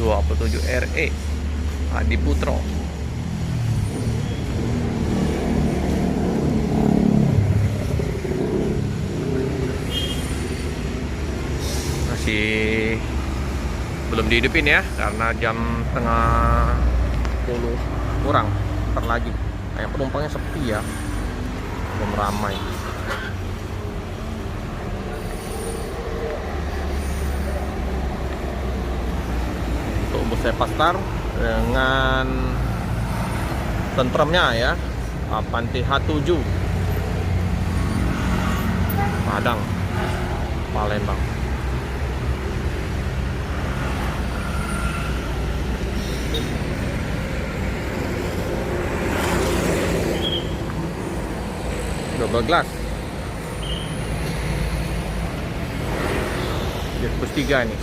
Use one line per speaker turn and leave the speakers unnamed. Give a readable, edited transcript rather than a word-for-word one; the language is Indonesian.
27 RE Adi Putro. Masih belum dihidupin ya, karena jam setengah 10 kurang, ntar lagi. Kayak penumpangnya sepi ya, belum ramai. Untuk bus Sepastar dengan tentremnya ya, Avanti H7 Padang Palembang. Double glass Bus 3 nih.